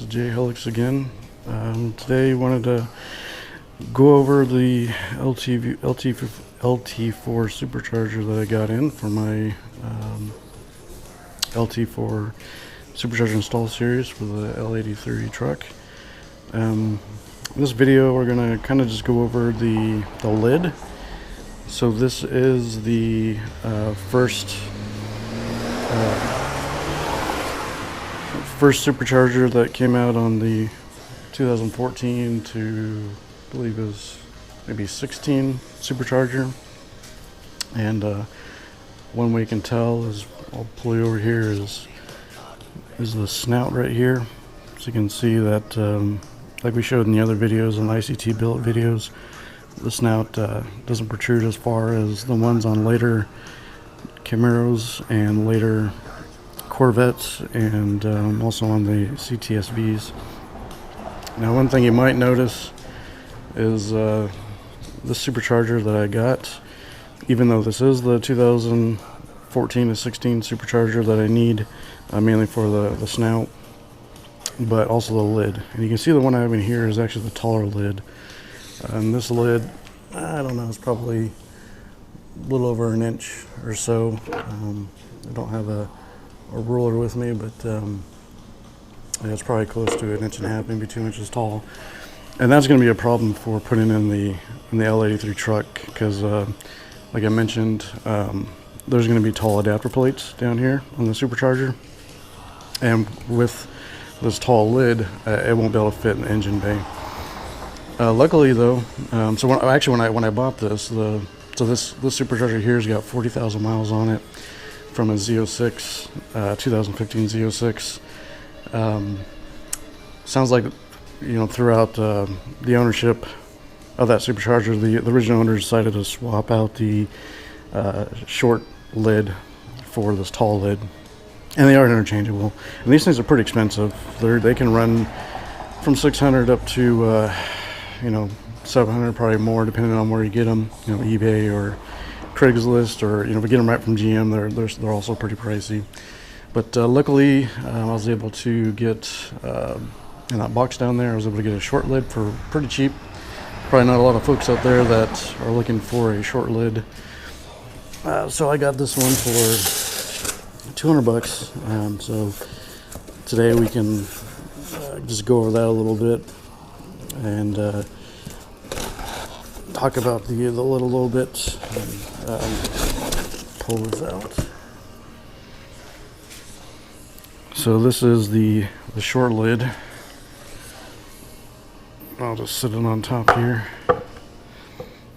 J Helix again. Today I wanted to go over the LT4 Supercharger that I got in for my LT4 Supercharger install series for the L83 truck. In this video we're going to kind of just go over the lid. So this is the first supercharger that came out on the 2014 to, I believe, is maybe 16 supercharger. And one way you can tell is, I'll pull you over here, is the snout right here. So you can see that, like we showed in the other videos, in ICT built videos, the snout doesn't protrude as far as the ones on later Camaros and later Corvettes, and also on the CTSVs. Now, one thing you might notice is the supercharger that I got, even though this is the 2014 to 16 supercharger that I need mainly for the snout, but also the lid. And you can see the one I have in here is actually the taller lid. And this lid, I don't know, it's probably a little over an inch or so. I don't have a ruler with me, but yeah, it's probably close to an inch and a half, maybe 2 inches tall. And that's going to be a problem for putting in the L83 truck, because like I mentioned, there's going to be tall adapter plates down here on the supercharger, and with this tall lid, it won't be able to fit in the engine bay. Luckily though, so when I bought this, this supercharger here's got 40,000 miles on it from a Z06, 2015 Z06. Sounds like, you know, throughout the ownership of that supercharger, the original owner decided to swap out the short lid for this tall lid, and they are interchangeable. And these things are pretty expensive. They can run from 600 up to you know, 700, probably more, depending on where you get them. You know, eBay or Craigslist, or, you know, if you get them right from GM, they're also pretty pricey. But luckily, I was able to get in that box down there. I was able to get a short lid for pretty cheap. Probably not a lot of folks out there that are looking for a short lid. So I got this one for 200 bucks. So today we can just go over that a little bit and talk about the lid a little bit, and pull this out. So this is the short lid. I'll just sit it on top here.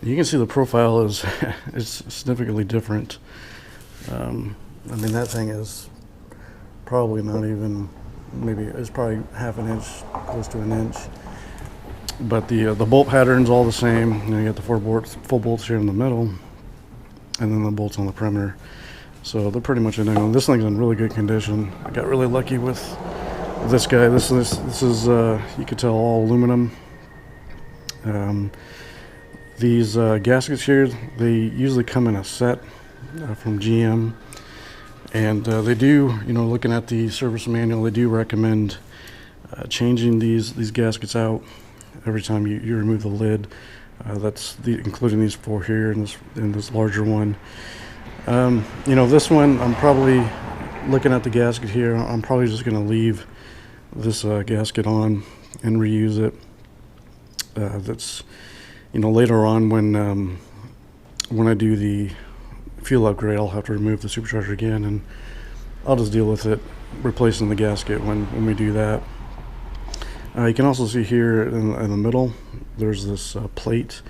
You can see the profile is significantly different. I mean, that thing is probably not even, maybe it's probably half an inch, close to an inch. But the bolt pattern's all the same. You know, you got the full bolts here in the middle, and then the bolts on the perimeter. So they're pretty much identical. This thing's in really good condition. I got really lucky with this guy. This is you could tell, all aluminum. These gaskets here, they usually come in a set from GM, and they do, you know, looking at the service manual, they do recommend changing these gaskets out every time you remove the lid. That's including these four here and this larger one. You know, this one, I'm probably looking at the gasket here. I'm probably just going to leave this gasket on and reuse it. That's, you know, later on when I do the fuel upgrade, I'll have to remove the supercharger again, and I'll just deal with it replacing the gasket when we do that. You can also see here in the middle, there's this plate,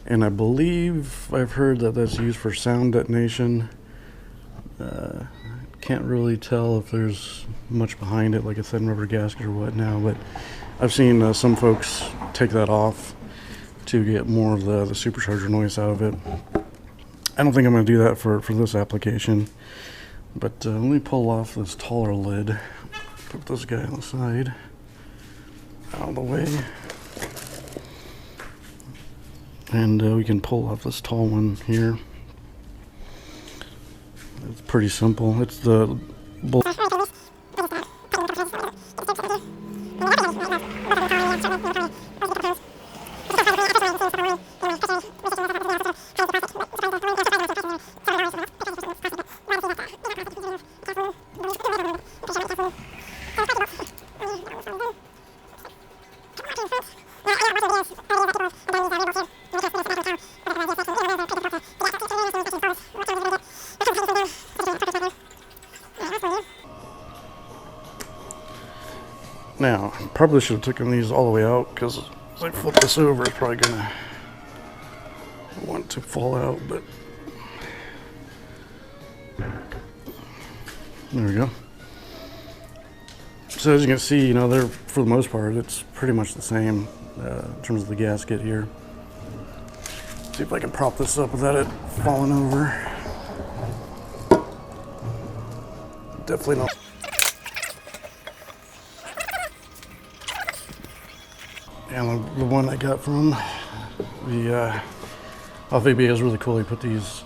and I believe I've heard that that's used for sound detonation. Can't really tell if there's much behind it, like a thin rubber gasket or what now, but I've seen some folks take that off to get more of the supercharger noise out of it. I don't think I'm going to do that for this application, but let me pull off this taller lid, put this guy on the side, out of the way, and we can pull off this tall one here. It's pretty simple. It's the bolt Now, I probably should have taken these all the way out, because as I flip this over, it's probably gonna want to fall out, but there we go. So as you can see, you know, they're, for the most part, it's pretty much the same in terms of the gasket here. See if I can prop this up without it falling over. Definitely not. And the one I got from the VBA is really cool. He put these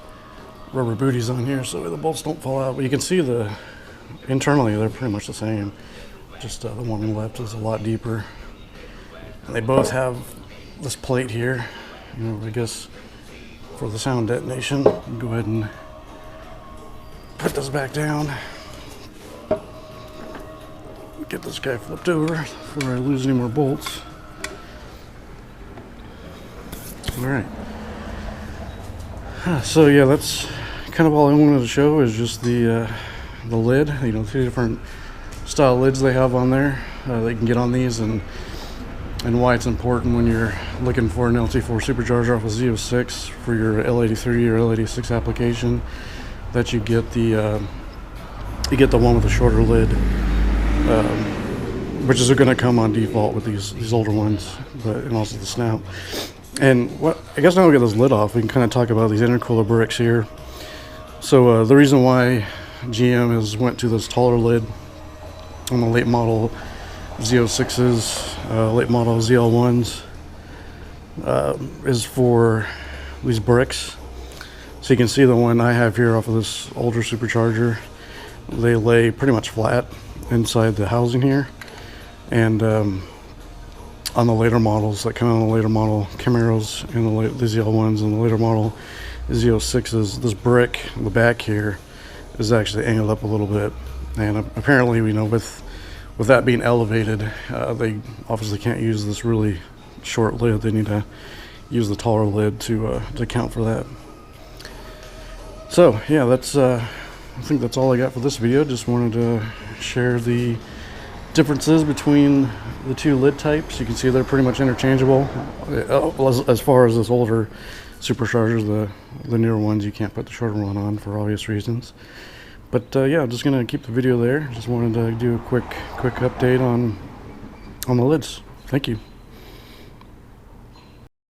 rubber booties on here so the bolts don't fall out. But you can see internally they're pretty much the same. Just the one on the left is a lot deeper. And they both have this plate here. You know, I guess for the sound detonation. Go ahead and put this back down. Get this guy flipped over before I lose any more bolts. All right. So yeah, that's kind of all I wanted to show, is just the lid. You know, 2 different style lids they have on there. They can get on these, and why it's important when you're looking for an LT4 Supercharger off a Z06 for your L83 or L86 application, that you get the one with the shorter lid, which is going to come on default with these older ones, and also the snout. And I guess now we get this lid off, we can kind of talk about these intercooler bricks here. So the reason why GM has went to this taller lid on the late model Z06s, late model ZL1s, is for these bricks. So you can see the one I have here off of this older Supercharger, they lay pretty much flat inside the housing here. And on the later models that come out on the later model Camaros and the ZL1s and the later model Z06s, this brick in the back here is actually angled up a little bit. And apparently, you know, with that being elevated, they obviously can't use this really short lid. They need to use the taller lid to account for that. So yeah, that's I think that's all I got for this video. Just wanted to share the differences between the 2 lid types. You can see they're pretty much interchangeable. As far as this older Superchargers, the newer ones, you can't put the shorter one on for obvious reasons. But yeah, I'm just gonna keep the video there. Just wanted to do a quick update on the lids. Thank you.